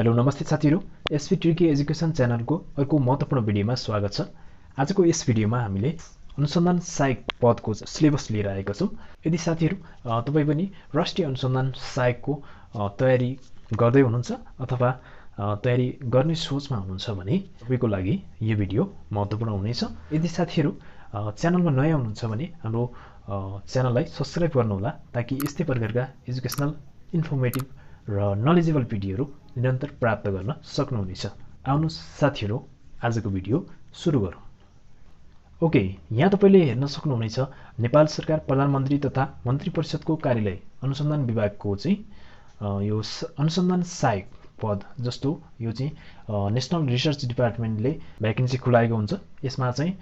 Hello नमस्ते साथीहरु, SP tricky education च्यानलको अर्को महत्त्वपूर्ण भिडियोमा स्वागत छ। आजको यस भिडियोमा हामीले अनुसन्धान सहायक पदको सिलेबस लिएर आएका छौं। यदि साथीहरु तपाई पनि राष्ट्रिय अनुसन्धान सहायकको तयारी गर्दै हुनुहुन्छ अथवा तयारी गर्ने सोचमा हुनुहुन्छ भने तपाईको लागि यो भिडियो महत्त्वपूर्ण हुनेछ। यदि साथीहरु च्यानलमा नयाँ हुनुहुन्छ भने हाम्रो च्यानललाई सब्स्क्राइब गर्नुहोला ताकि यस्तै प्रकारका एजुकेसनल इन्फर्मेटिभ र नलेजेबल भिडियोहरु निरन्तर प्राप्त गर्न सक्नुहुनेछ। आउनु साथीहरु आजको भिडियो सुरु गरौं। ओके, यहाँ तपाईले हेर्न सक्नुहुनेछ नेपाल सरकार प्रधानमन्त्री तथा मन्त्री परिषदको कार्यालय अनुसन्धान विभागको चाहिँ यो अनुसन्धान सहायक पद जस्तो यो चाहिँ नेशनल रिसर्च डिपार्टमेन्टले भ्याकेन्सी खुलाएको हुन्छ। यसमा चाहिँ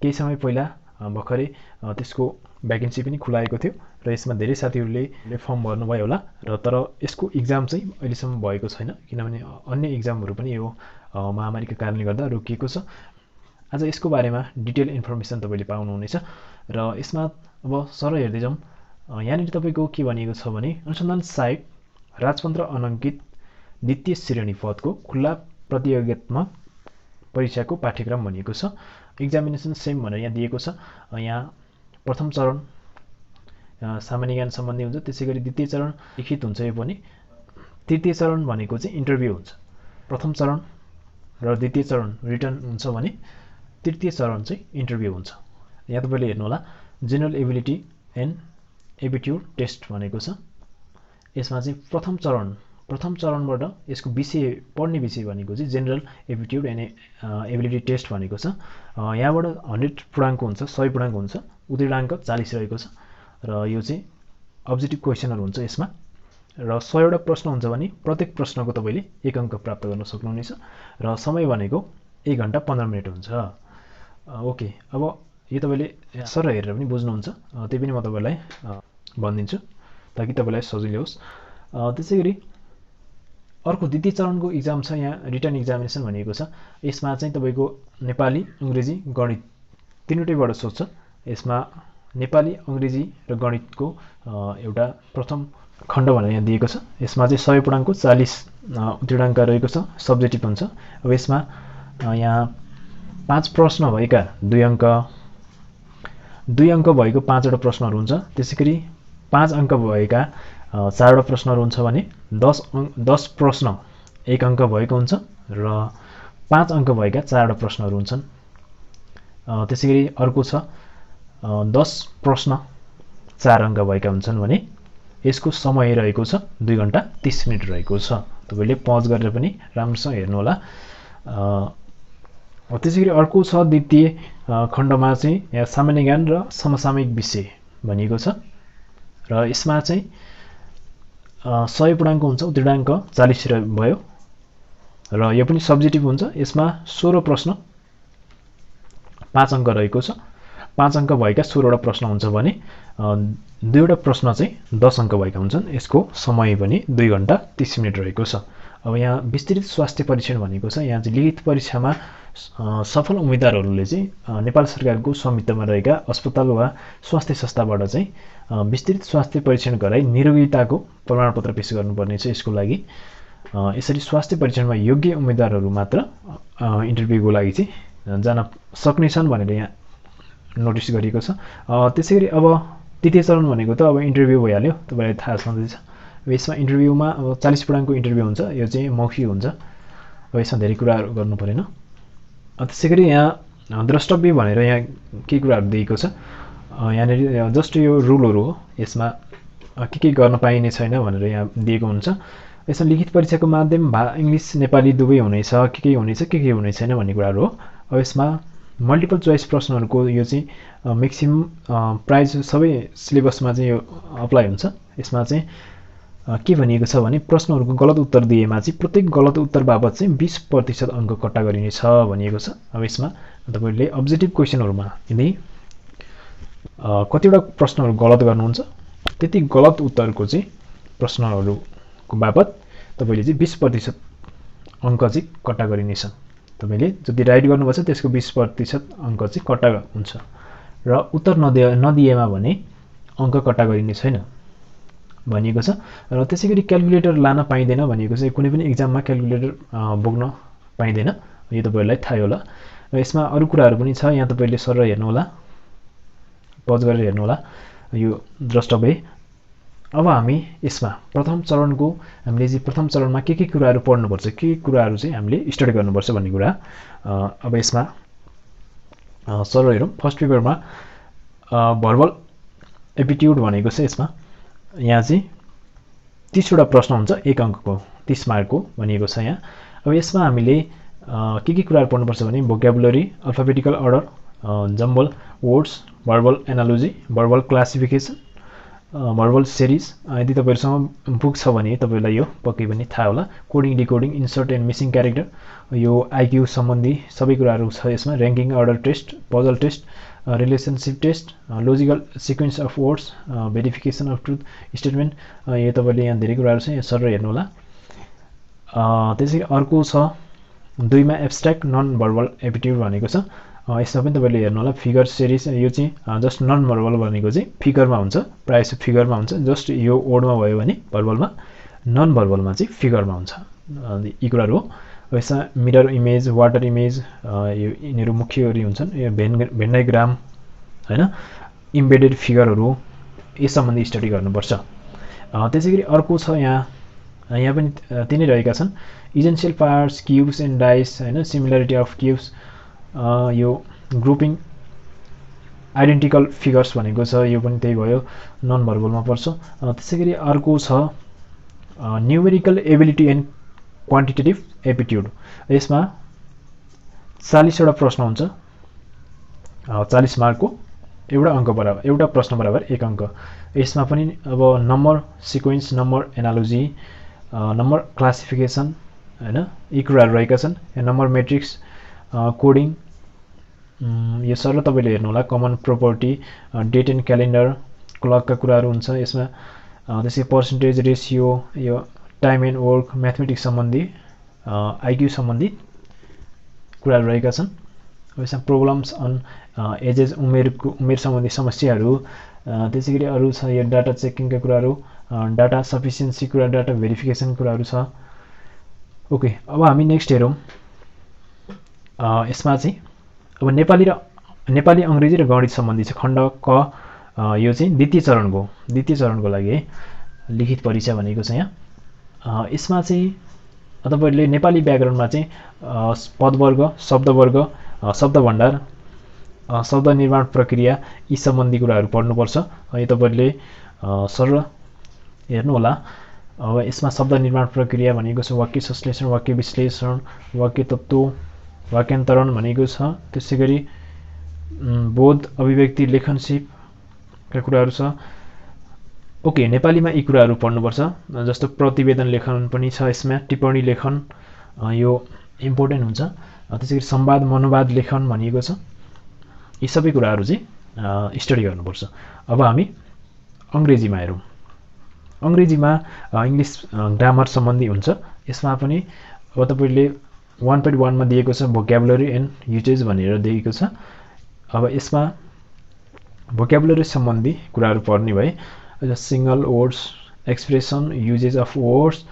केही समय पहिला भर्खरै त्यसको भ्याकेन्सी पनि खुलाएको थियो र यसमा धेरै साथीहरुले फर्म भर्नुभयो होला र तर यसको एक्जाम चाहिँ अहिलेसम्म भएको छैन किनभने अन्य एक्जामहरु पनि यो महामारीको कारणले गर्दा रोकिएको छ। आज यसको बारेमा डिटेल इन्फर्मेसन तपाईले पाउनुहुनेछ र यसमा अब सरल हेर्दै जाउँ। यहाँनिर तपाईको के भनिएको छ भने अनुसन्धान सहायक राजपत्र अनंकित द्वितीय श्रेणी पदको खुल्ला प्रतियोगितात्मक परीक्षाको पाठ्यक्रम भनिएको छ। एक्जामिनेसन सेम भनेर यहाँ दिएको छ। यहाँ प्रथम चरण सामान्य ज्ञान सम्बन्धी हुन्छ, त्यसैगरी द्वितीय चरण लिखित हुन्छ यो पनि। तृतीय चरण भनेको चाहिँ इन्टरभ्यु हुन्छ। प्रथम चरण र द्वितीय चरण रिटन हुन्छ भने तृतीय चरण चाहिँ इन्टरभ्यु हुन्छ। यहाँ तपाईले हेर्नु होला general ability and aptitude test भनेको छ। यसमा चाहिँ प्रथम चरणबाट यसको विषय पढ्ने विषय भनेको चाहिँ general aptitude and ability test भनेको छ। यहाँबाट 100 पूर्णाङ्क हुन्छ, 100 पूर्णाङ्क हुन्छ, उत्तीर्णाङ्क 40 रहेको छ र यो चाहिँ अब्जेक्टिभ क्वेशनहरु हुन्छ यसमा र 100 वटा प्रश्न हुन्छ भने प्रत्येक प्रश्नको तपाईले 1 अंक प्राप्त गर्न सक्नुहुनेछ र समय भनेको 1 घण्टा 15 मिनेट हुन्छ। ओके, अब यो तपाईले सरल हेरेर पनि बुझ्नुहुन्छ, त्यही पनि म तपाईलाई भनिदिन्छु ताकि तपाईलाई सजिलो होस्। त्यसैगरी अर्को द्वितीय चरणको एक्जाम छ, यहाँ रिटन एक्जामिनेसन भनिएको छ। यसमा चाहिँ तपाईको नेपाली, अंग्रेजी, गणित तीनवटैबाट सोध्छ। यसमा नेपाली, अंग्रेजी र गणितको एउटा प्रथम खण्ड भनेर यहाँ दिएको छ। यसमा चाहिँ 100 पूर्णाङ्कको 40 उत्तीर्णाङ्क रहेको छ, सब्जेक्टिभ हुन्छ। अब यसमा यहाँ 5 प्रश्न भएका 2 अंक भएको 5 वटा प्रश्नहरु हुन्छ। त्यसैगरी 5 अंक भएका 4 वटा प्रश्नहरु हुन्छ भने 10 प्रश्न 1 अंक भएको हुन्छ र 5 अंक भएका 4 वटा प्रश्नहरु हुन्छन्। त्यसैगरी अर्को छ 10 प्रश्न 4 अंक भएका हुन्छन् भने यसको समय रहेको छ 2 घण्टा 30 मिनेट रहेको छ। तपाईले पज गरेर पनि राम्रोसँग हेर्नु होला। त्यसैगरी अर्को छ द्वितीय खण्डमा चाहिँ यहाँ सामान्य ज्ञान र समसामयिक विषय भनिएको छ र यसमा चाहिँ 100 पूर्णाङ्क हुन्छ, उत्तीर्णाङ्क 40 भयो र यो पनि सब्जेक्टिभ हुन्छ। यसमा 16 प्रश्न 5 अंक रहेको छ। 5 अंक भएका 16 वटा प्रश्न हुन्छ भने 2 वटा प्रश्न चाहिँ 10 अंक भएका हुन्छन्। यसको समय पनि 2 घण्टा 30 मिनेट रहेको छ। अब यहाँ विस्तृत स्वास्थ्य परीक्षण भनेको छ। यहाँ चाहिँ लिखित परीक्षामा सफल उम्मेदवारहरूले चाहिँ नेपाल सरकारको स्वामित्वमा रहेका अस्पताल वा स्वास्थ्य संस्थाबाट चाहिँ विस्तृत स्वास्थ्य परीक्षण गराई निरोगिताको प्रमाणपत्र पेश गर्नुपर्ने छ। यसको लागि यसरी स्वास्थ्य परीक्षणमा योग्य उम्मेदवारहरू मात्र इन्टरभ्युको लागि चाहिँ जान सक्नेछन् भनेर यहाँ नोटिस गरिएको छ। त्यसैगरी अब तृतीय चरण भनेको त अब इन्टरभ्यु भइहाल्यो, तपाईलाई थाहा छँदैछ। यसमा इन्टरभ्युमा अब 40 पूर्णाङ्कको इन्टरभ्यु हुन्छ, यो चाहिँ मौखिक हुन्छ। अब यसमा धेरै कुराहरु गर्नु पर्दैन। त्यसैगरी यहाँ द्रष्टव्य भनेर यहाँ के कुराहरु दिएको छ। यहाँनिर जस्ट यो रुलहरु हो, यसमा के गर्न पाइने छैन भनेर यहाँ दिएको हुन्छ। यसमा लिखित परीक्षाको माध्यम इंग्लिश नेपाली दुवै हुनेछ, के हुनेछ के हुने छैन भन्ने कुराहरु हो। अब यसमा मल्टिपल चोइस प्रश्नहरुको यो चाहिँ म्याक्सिमम प्राइज सबै सिलेबसमा चाहिँ यो अप्लाई हुन्छ। यसमा चाहिँ के भनिएको छ भने प्रश्नहरुको गलत उत्तर दिएमा चाहिँ प्रत्येक गलत उत्तर बाबत चाहिँ 20% अंक कट्टा गरिनेछ भनिएको छ। अब यसमा तपाईले अब्जेक्टिभ क्वेशनहरुमा यदि कतिवटा प्रश्नहरु गलत गर्नुहुन्छ त्यति गलत उत्तरको चाहिँ प्रश्नहरुको बाबत तपाईले चाहिँ 20% अंक चाहिँ कट्टा गरिनेछ। तपाईले जति राइट गर्नुभछ त्यसको 20% अंक चाहिँ कट्टा हुन्छ र उत्तर नदिएमा भने अंक कट्टा गरिने छैन। भनिएको छ र त्यसैगरी क्याल्कुलेटर लान पाइँदैन भनिएको छ। कुनै पनि एक्जाममा क्याल्कुलेटर बोक्न पाइँदैन, यो तपाईहरुलाई थाहै होला। र यसमा अरु कुराहरु पनि छ, यहाँ तपाईले सर हेर्नु होला, पज गरेर हेर्नु होला यो द्रष्टा भए। अब हामी यसमा प्रथम चरणको हामीले चाहिँ प्रथम चरणमा के कुराहरु पढ्नुपर्छ, के कुराहरु चाहिँ हामीले स्टडी गर्नुपर्छ भन्ने कुरा अब यसमा सरल हेरौँ। फर्स्ट पेपरमा भर्बल एप्टिट्युड भनेको छ। यसमा यहाँ चाहिँ 30 वटा प्रश्न हुन्छ, 1 अंकको 30 मार्कको भनिएको छ यहाँ। अब यसमा हामीले के कुराहरु पढ्नुपर्छ भने vocabulary, alphabetical order, jumble words, verbal analogy, verbal classification, verbal series. यदि तपाईहरुसँग बुक छ भने तपाईलाई यो पक्कै पनि थाहा होला। Coding, decoding, insert and missing character, यो आईक्यू सम्बन्धी सबै कुराहरु छ यसमा। Ranking order test, puzzle test, relationship test, logical sequence of words, verification of truth statement. यो तपाईले यहाँ धेरै कुराहरु छ, यहाँ सर हेर्नु होला। त्यसै अर्को छ 2 मा एब्स्ट्र्याक्ट नन भर्बल एप्टिट्युड भनेको छ। यसमा पनि तपाईले हेर्नु होला। फिगर सिरिज, यो चाहिँ जस्ट नन भर्बल भनेको चाहिँ फिगरमा हुन्छ, प्रायः जस्तो फिगरमा हुन्छ। जस्ट यो वर्डमा भयो भने भर्बलमा, नन भर्बलमा चाहिँ फिगरमा हुन्छ। यी कुराहरु हो। यसमा मिरर इमेज, वाटर इमेज, यो यिनीहरु मुख्य गरी हुन्छन्। यो भेन डायग्राम हैन, इम्बेडेड फिगरहरु, यस सम्बन्धी स्टडी गर्नुपर्छ। त्यसैगरी अर्को छ यहाँ पनि तिनै रहेका छन्। Essential parts, cubes and dice हैन, सिमिलरिटी अफ क्यूब्स, यो ग्रुपिङ, आइडेन्टिकल फिगर्स भनेको छ, यो पनि त्यही भयो, नन भर्बलमा पर्छ। त्यसैगरी अर्को छ numerical ability and quantitative aptitude. यसमा 40 वटा प्रश्न हुन्छ, 40 मार्कको, एउटा अंक बराबर, एउटा प्रश्न बराबर 1 अंक। यसमा पनि अब number sequence, number analogy, number classification हैन, यी कुराहरु रहेका छन्। नम्बर मेट्रिक्स, कोडिङ, यो सरल तपाईले हेर्नु होला। Common property, date and calendar, क्लकका कुराहरु हुन्छ यसमा। त्यसै पर्सेन्टेज, रेशियो, यो टाइम एन्ड वर्क, म्याथमेटिक्स सम्बन्धी, आईक्यू सम्बन्धी कुराहरु रहेका छन्। यसमा प्रोब्लम्स अन एजेस, उमेर सम्बन्धी समस्याहरु। त्यसैगरी अरु छ यो डाटा चेकिङका कुराहरु, डाटा सफिसिएन्सी कुरा, डाटा भेरिफिकेसन कुराहरु छ। ओके, अब हामी नेक्स्ट हेरौँ। यसमा चाहिँ अब नेपाली अंग्रेजी र गणित सम्बन्धी छ खण्ड क। यो चाहिँ द्वितीय चरणको लागि है लिखित परीक्षा भनेको छ यहाँ। यसमा चाहिँ तपाईहरुले नेपाली व्याकरणमा चाहिँ पदवर्ग, शब्दवर्ग, शब्द भण्डार, शब्द निर्माण प्रक्रिया, यी सम्बन्धी कुराहरु पढ्नुपर्छ। यो तपाईहरुले सरल हेर्नु होला। अब यसमा शब्द निर्माण प्रक्रिया भनेको छ वाक्य संश्लेषण, वाक्य विश्लेषण, वाक्य तत्व, वाक्यान्तरण भनेको छ। त्यसैगरी बोध, अभिव्यक्ति, लेखन सिपका कुराहरु छ। ओके, नेपालीमा यी कुराहरु पढ्नुपर्छ। जस्तो प्रतिवेदन लेखन पनि छ यसमा, टिप्पणी लेखन, यो इम्पोर्टेन्ट हुन्छ। त्यसैगरी संवाद, मनोवाद लेखन भनिएको छ। यी सबै कुराहरु चाहिँ स्टडी गर्नुपर्छ। अब हामी अंग्रेजीमा हेरौँ। अंग्रेजीमा इंग्लिश ग्रामर सम्बन्धी हुन्छ। यसमा पनि अब तपाईले 1.1 मा दिएको छ भोक्याबुलरी एन्ड युजेज भनेर दिएको छ। अब यसमा भोक्याबुलरी सम्बन्धी कुराहरु पढ्ने भए single words, expression, usages of words,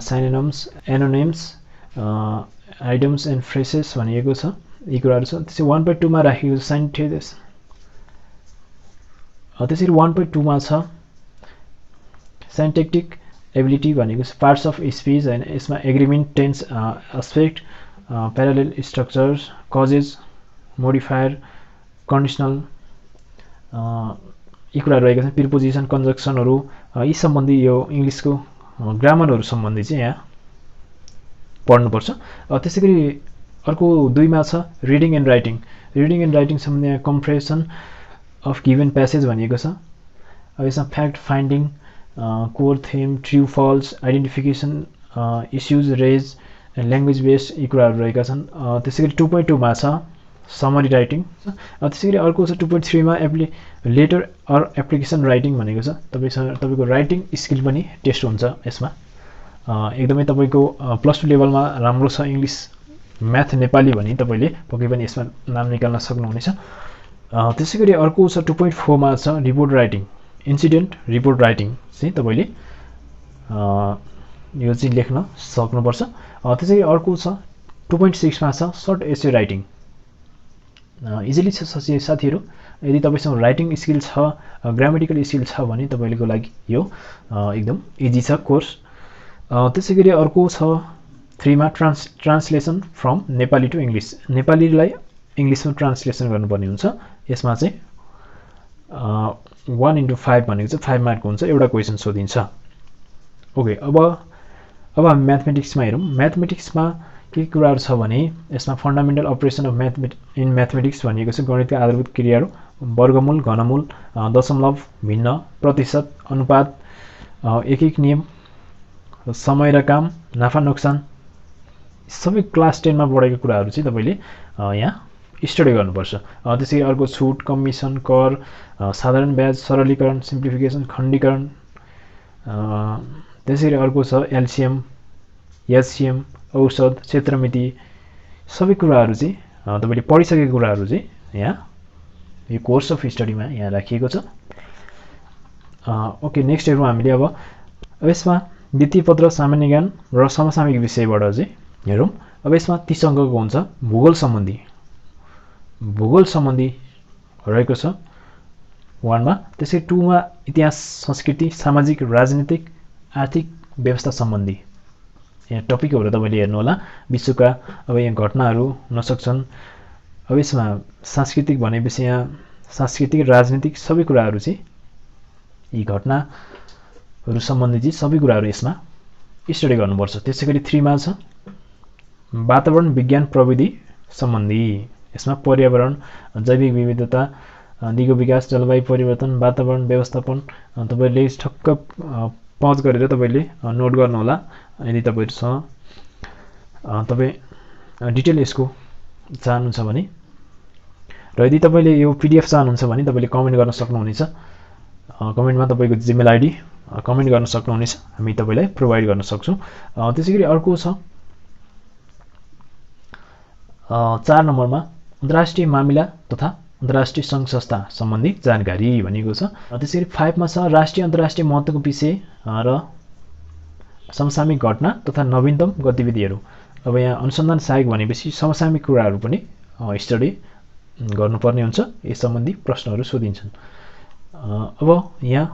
synonyms, antonyms, idioms and phrases भनिएको छ। यी कुराहरु छ। त्यसै 1.2 मा राखिएको छ सेन्टेन्सेस। त्यसरी 1.2 मा छ सिन्टैक्टिक एबिलिटी भनेको छ, पार्ट्स अफ स्पीच हैन। यसमा agreement, tense, aspect, parallel structures, cases, modifier, conditional, यी कुराहरु रहेका छन्। प्रिपोजिसन, कन्जक्सनहरु, यी सम्बन्धी यो इंग्लिशको ग्रामरहरु सम्बन्धी चाहिँ यहाँ पढ्नुपर्छ। त्यसैगरी अर्को 2 मा छ reading and writing. Reading and writing सम्बन्धी कम्प्रेसन अफ गिभन प्यासेज भनिएको छ। अब यसमा fact finding, core theme, true false, identification, issues raise, language based, यी कुराहरु रहेका छन्। त्यसैगरी 2.2 मा छ समरी राइटिङ। त्यसैगरी अर्को छ 2.3 मा लेटर अर एप्लिकेसन राइटिङ भनेको छ। तपाईको राइटिङ स्किल पनि टेस्ट हुन्छ यसमा। एकदमै तपाईको +2 लेभलमा राम्रो छ इंग्लिश, म्याथ, नेपाली भने तपाईले पक्कै पनि यसमा नाम निकाल्न सक्नुहुनेछ। त्यसैगरी अर्को छ 2.4 मा छ report writing. Incident report writing चाहिँ तपाईँले यो चाहिँ लेख्न सक्नुपर्छ। त्यसै गरी अर्को छ 2.6 मा छ सर्ट एसे राइटिङ। इजिली छ साथीहरू, यदि तपाईँसँग राइटिङ स्किल छ, ग्रामेटिकल स्किल छ भने तपाईँको लागि यो एकदम इजी छ कोर्स। त्यसै गरी अर्को छ 3 मा translation from Nepali to English. नेपालीलाई इङ्ग्लिसमा ट्रान्सलेसन गर्नुपर्ने हुन्छ। यसमा चाहिँ 1/5 भनेको चाहिँ 5 मार्कको हुन्छ, एउटा क्वेसन सोधिन्छ। ओके, अब हामी म्याथमेटिक्समा हेरौँ। म्याथमेटिक्समा के कुराहरू छ भने यसमा फन्डामेन्टल अपरेसन अफ म्याथमेटिक्स भनिएको छ गणितका आधारभूत क्रियाहरू, वर्गमूल, घनमूल, दशमलव, भिन्न, प्रतिशत, अनुपात, एक नियम, समय र काम, नाफा नोक्सान, सबै क्लास 10 मा पढेको कुराहरू चाहिँ तपाईँले यहाँ स्टडी गर्नुपर्छ। त्यसै गरी अर्को छुट, कमिसन, कर, साधारण ब्याज, सरलीकरण, सिम्प्लिफिकेसन, खण्डीकरण। त्यसै गरी अर्को छ एलसिएम, एचसिएम, औषध, क्षेत्रमिति, सबै कुराहरू चाहिँ तपाईँले पढिसकेको कुराहरू चाहिँ यहाँ यो कोर्स अफ स्टडीमा यहाँ राखिएको छ। ओके, नेक्स्ट हेरौँ हामीले। अब यसमा द्वितीय पत्र, सामान्य ज्ञान र समसामयिक विषयबाट चाहिँ हेरौँ। अब यसमा 30 अङ्कको हुन्छ। भूगोल सम्बन्धी रहेको छ 1 मा। त्यसै 2 मा इतिहास, संस्कृति, सामाजिक, राजनीतिक, आर्थिक व्यवस्था सम्बन्धी यहाँ टपिकहरू तपाईँले हेर्नु होला। विश्वका अब यहाँ घटनाहरू हुन सक्छन्। अब यसमा सांस्कृतिक भनेपछि यहाँ सांस्कृतिक, राजनीतिक सबै कुराहरू चाहिँ यी घटनाहरू सम्बन्धी चाहिँ सबै कुराहरू यसमा स्टडी गर्नुपर्छ। त्यसै गरी 3 मा छ वातावरण विज्ञान प्रविधि सम्बन्धी। यसमा पर्यावरण, जैविक विविधता, दिगो विकास, जलवायु परिवर्तन, वातावरण व्यवस्थापन तपाईँले ठक्क पज गरेर तपाईँले नोट गर्नु होला यदि तपाईहरुसँग तपाई डिटेल यसको चाहनुहुन्छ भने। र यदि तपाईले यो पीडीएफ चाहनुहुन्छ भने तपाईले कमेन्ट गर्न सक्नुहुनेछ। कमेन्टमा तपाईको जीमेल आईडी कमेन्ट गर्न सक्नुहुनेछ, हामी तपाईलाई प्रोवाइड गर्न सक्छौं। त्यसैगरी अर्को छ 4 नम्बरमा अन्तर्राष्ट्रिय मामिला तथा अन्तर्राष्ट्रिय संघ संस्था सम्बन्धी जानकारी भनिएको छ। त्यसैगरी 5 मा छ राष्ट्रिय अन्तर्राष्ट्रिय महत्त्वको विषय र समसामयिक घटना तथा नवीनतम गतिविधिहरू। अब यहाँ अनुसन्धान सहायक भनेपछि समसामयिक कुराहरू पनि स्टडी गर्नुपर्ने हुन्छ, यस सम्बन्धी प्रश्नहरू सोधिन्छन्। अब यहाँ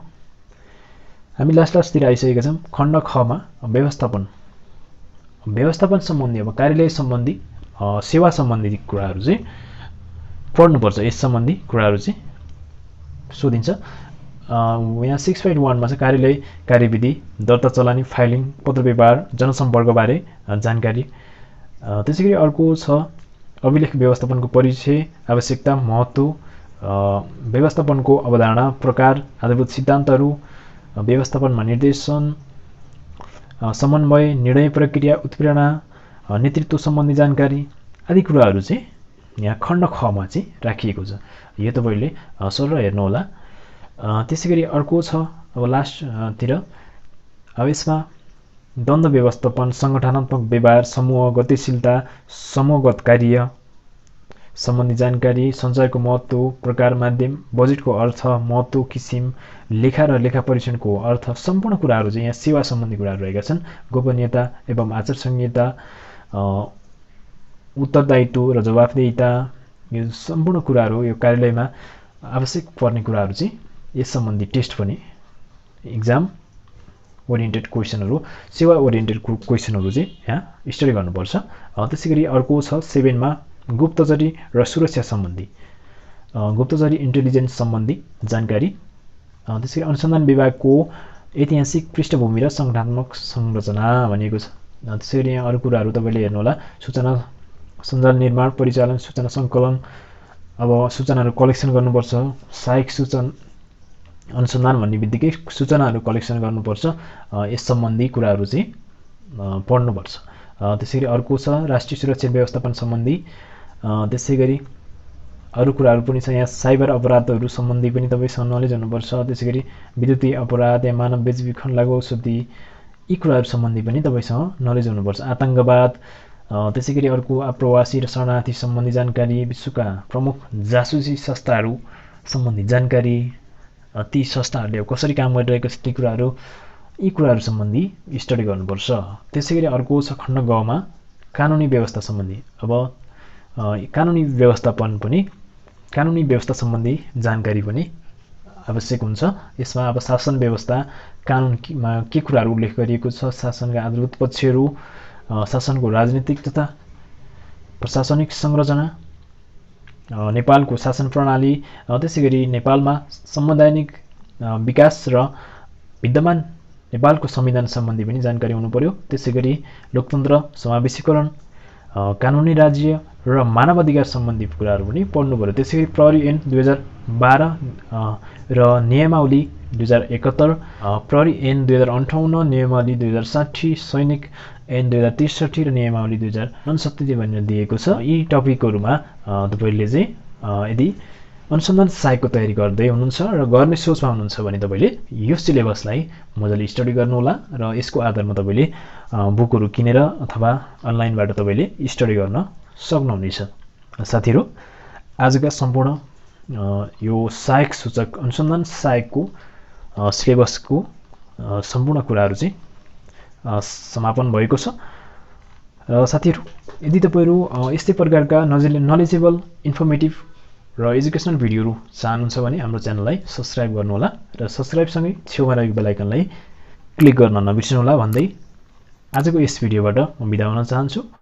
हामी लास्टतिर आइसकेका छौं। खण्ड ख मा व्यवस्थापन सम्बन्धी, अब कार्यालय सम्बन्धी, सेवा सम्बन्धी कुराहरू चाहिँ पढ्नुपर्छ। यस सम्बन्धी कुराहरू चाहिँ सोधिन्छ। यहाँ 6.1 मा चाहिँ कार्यालय कार्यविधि, दर्ता चलानी, फाइलिङ, पत्र व्यवहार, जनसम्पर्क बारे जानकारी। त्यसैगरी अर्को छ अभिलेख व्यवस्थापनको परिचय, आवश्यकता, महत्त्व, व्यवस्थापनको अवधारणा, प्रकार, आधारभूत सिद्धान्तहरू, व्यवस्थापनमा निर्देशन, समन्वय, निर्णय प्रक्रिया, उत्प्रेरणा, नेतृत्व सम्बन्धी जानकारी आदि कुराहरू चाहिँ यहाँ खण्ड ख मा चाहिँ राखिएको छ। यो तपाईले सरल हेर्नु होला। त्यसैगरी अर्को छ अब लास्टतिर, अब यसमा द्वन्द्व व्यवस्थापन, संगठनात्मक व्यवहार, समूह गतिशीलता, समूहगत कार्य सम्बन्धी जानकारी, सञ्चारको महत्त्व, प्रकार, माध्यम, बजेटको अर्थ, महत्त्व, किसिम, लेखा र लेखा परीक्षणको अर्थ, सम्पूर्ण कुराहरू चाहिँ यहाँ सेवा सम्बन्धी कुराहरू रहेका छन्। गोपनीयता एवं आचार संहिता, उत्तरदायित्व र जवाफदेहिता, यो सम्पूर्ण कुराहरू यो कार्यालयमा आवश्यक पर्ने कुराहरू चाहिँ यस सम्बन्धी टेस्ट पनि एक्जाम ओरिएन्टेड क्वेसनहरू, सेवा ओरिएन्टेड क्वेसनहरू चाहिँ यहाँ स्टडी गर्नुपर्छ। त्यसैगरी अर्को छ 7 मा गुप्तचरी र सुरक्षा सम्बन्धी, गुप्तचरी इन्टेलिजेन्स सम्बन्धी जानकारी। त्यसैगरी अनुसन्धान विभागको ऐतिहासिक पृष्ठभूमि र संगठनात्मक संरचना भनिएको छ। त्यसैगरी यहाँ अरू कुराहरू तपाईले हेर्नु होला। सूचना सञ्जाल निर्माण, परिचालन, सूचना सङ्कलन, अब सूचनाहरू कलेक्सन गर्नुपर्छ। सहायक सूचना अनुसन्धान भन्ने बित्तिकै सूचनाहरू कलेक्सन गर्नुपर्छ। यस सम्बन्धी कुराहरू चाहिँ पढ्नुपर्छ। त्यसैगरी अर्को छ राष्ट्रिय सुरक्षा व्यवस्थापन सम्बन्धी। त्यसैगरी अरू कुराहरू पनि छ यहाँ साइबर अपराधहरू सम्बन्धी पनि तपाईसँग नलेज हुनुपर्छ। त्यसैगरी विद्युतीय अपराध या मानव बेचबिखन, लागु औषधि, यी कुराहरू सम्बन्धी पनि तपाईसँग नलेज हुनुपर्छ। आतंकवाद, त्यसैगरी अर्को आप्रवासी र शरणार्थी सम्बन्धी जानकारी, विश्वका प्रमुख जासुसी संस्थाहरू सम्बन्धी जानकारी, ती संस्थाहरूले कसरी काम गरिरहेको छ ती कुराहरू यी कुराहरू सम्बन्धी स्टडी गर्नुपर्छ। त्यसैगरी अर्को छ खण्ड गमा कानुनी व्यवस्था सम्बन्धी। अब कानुनी व्यवस्था सम्बन्धी जानकारी पनि आवश्यक हुन्छ। यसमा अब शासन व्यवस्था कानुनमा के कुराहरू उल्लेख गरिएको छ, शासनका आधारभूत पक्षहरू, शासनको राजनीतिक तथा प्रशासनिक संरचना, नेपालको शासन प्रणाली, त्यसैगरी नेपालमा संवैधानिक विकास र विद्यमान नेपालको संविधान सम्बन्धी पनि जानकारी हुनु पर्यो। त्यसैगरी लोकतन्त्र, समावेशीकरण, कानुनी राज्य र मानवाधिकार सम्बन्धी कुराहरू पनि पढ्नु पर्यो। त्यसैगरी प्रहरी ऐन 2012 र नियमावली 2071, प्रहरी ऐन 2058, नियमावली 2060, सैनिक ऐन 2063 र नियमावली 2069 भनेर दिएको छ। यी टपिकहरूमा तपाईले चाहिँ यदि अनुसन्धान सहायकको तयारी गर्दै हुनुहुन्छ र गर्ने सोचमा हुनुहुन्छ भने तपाईले यो सिलेबसलाई मजाले स्टडी गर्नुहोला र यसको आधारमा तपाईले बुकहरू किनेर अथवा अनलाइनबाट तपाईले स्टडी गर्न सक्नुहुनेछ। साथीहरू, आजका सम्पूर्ण यो सहायक सूचक अनुसन्धान सहायकको सिलेबसको सम्पूर्ण कुराहरू चाहिँ समापन भएको छ। र साथीहरू, यदि तपाईहरू यस्तै प्रकारका नलेजेबल, इन्फर्मेटिभ र एजुकेसनल भिडियोहरू चाहनुहुन्छ भने हाम्रो च्यानललाई सब्स्क्राइब गर्नुहोला र सब्स्क्राइबसँगै छेउमा रहेको बेल आइकनलाई क्लिक गर्न नबिर्सनुहोला भन्दै आजको यस भिडियोबाट म बिदा हुन चाहन्छु।